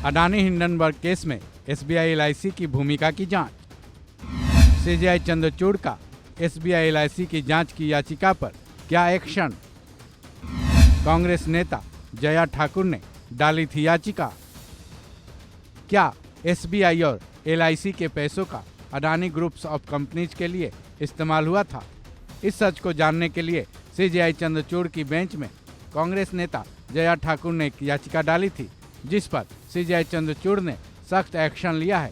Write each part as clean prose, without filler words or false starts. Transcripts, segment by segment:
Adani Hindenburg case में SBI LIC की भूमिका की जांच। सीजेआई चंद्रचूड़ का एसबीआई एलआईसी की जांच की याचिका पर क्या एक्शन? कांग्रेस नेता जया ठाकुर ने डाली थी याचिका। क्या एसबीआई और एलआईसी के पैसों का अडानी ग्रुप्स ऑफ कंपनीज के लिए इस्तेमाल हुआ था? इस सच को जानने के लिए सीजेआई चंद्रचूड़ की बेंच में कांग्रेस नेता जया ठाकुर ने एक याचिका डाली थी, जिस पर सीजेआई चंद्रचूड़ ने सख्त एक्शन लिया है,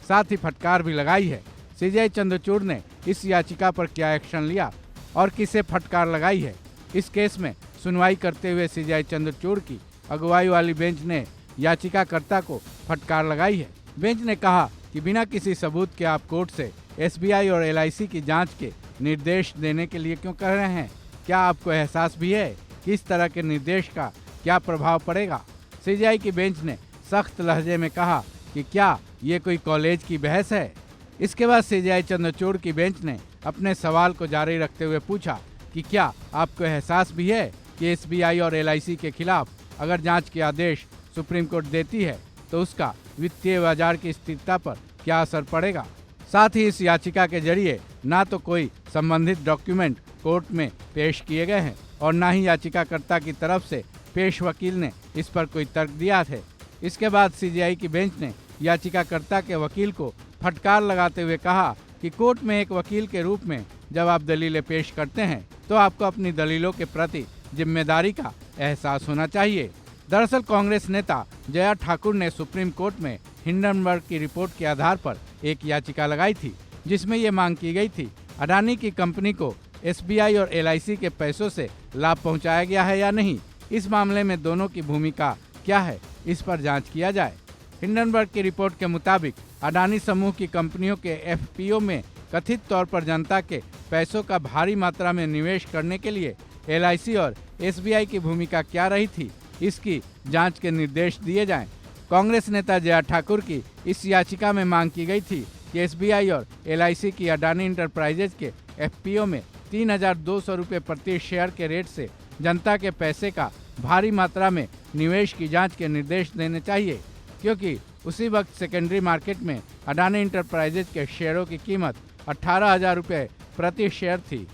साथ ही फटकार भी लगाई है। सीजेआई चंद्रचूड़ ने इस याचिका पर क्या एक्शन लिया और किसे फटकार लगाई है? इस केस में सुनवाई करते हुए सीजेआई चंद्रचूड़ की अगुवाई वाली बेंच ने याचिकाकर्ता को फटकार लगाई है। बेंच ने कहा कि बिना किसी सबूत के आप कोर्ट से एसबीआई और एलआईसी की जांच के निर्देश देने के लिए क्यों कह रहे हैं? क्या आपको एहसास भी है कि इस तरह के निर्देश का क्या प्रभाव पड़ेगा? सीजेआई की बेंच ने सख्त लहजे में कहा कि क्या ये कोई कॉलेज की बहस है? इसके बाद सीजेआई चंद्रचूड़ की बेंच ने अपने सवाल को जारी रखते हुए पूछा कि क्या आपको एहसास भी है कि एसबीआई और एलआईसी के खिलाफ अगर जांच के आदेश सुप्रीम कोर्ट देती है तो उसका वित्तीय बाजार की स्थिरता पर क्या असर पड़ेगा? साथ ही इस याचिका के जरिए ना तो कोई संबंधित डॉक्यूमेंट कोर्ट में पेश किए गए हैं और ना ही याचिकाकर्ता की तरफ से पेश वकील ने इस पर कोई तर्क दिया है। इसके बाद सीजेआई की बेंच ने याचिकाकर्ता के वकील को फटकार लगाते हुए कहा कि कोर्ट में एक वकील के रूप में जब आप दलीलें पेश करते हैं तो आपको अपनी दलीलों के प्रति जिम्मेदारी का एहसास होना चाहिए। दरअसल कांग्रेस नेता जया ठाकुर ने सुप्रीम कोर्ट में हिंडनबर्ग की रिपोर्ट के आधार पर एक याचिका लगाई थी, जिसमें ये मांग की गई थी अडानी की कंपनी को एसबीआई और एलआईसी के पैसों से लाभ पहुंचाया गया है या नहीं। इस मामले में दोनों की भूमिका क्या है, इस पर जांच किया जाए। हिंडनबर्ग की रिपोर्ट के मुताबिक अडानी समूह की कंपनियों के एफपीओ में कथित तौर पर जनता के पैसों का भारी मात्रा में निवेश करने के लिए एलआईसी और एसबीआई की भूमिका क्या रही थी, इसकी जांच के निर्देश दिए जाएं। कांग्रेस नेता जया ठाकुर की इस याचिका में मांग की गई थी कि एसबीआई और एलआईसी की अडानी इंटरप्राइजेज के एफपीओ में 3,200 रुपये प्रति शेयर के रेट से जनता के पैसे का भारी मात्रा में निवेश की जांच के निर्देश देने चाहिए, क्योंकि उसी वक्त सेकेंडरी मार्केट में अडानी इंटरप्राइजेज के शेयरों की कीमत 18,000 रुपये प्रति शेयर थी।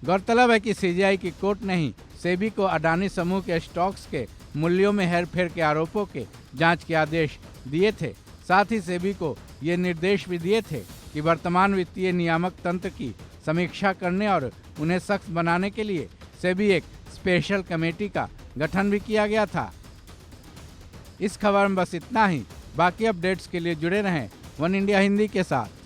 गौरतलब है कि सीजेआई की कोर्ट ने ही सेबी को अडानी समूह के स्टॉक्स के मूल्यों में हेरफेर के आरोपों के जांच के आदेश दिए थे। साथ ही सेबी को ये निर्देश भी दिए थे कि वर्तमान वित्तीय नियामक तंत्र की समीक्षा करने और उन्हें सख्त बनाने के लिए सेबी एक स्पेशल कमेटी का गठन भी किया गया था। इस खबर में बस इतना ही। बाकी अपडेट्स के लिए जुड़े रहें वन इंडिया हिंदी के साथ।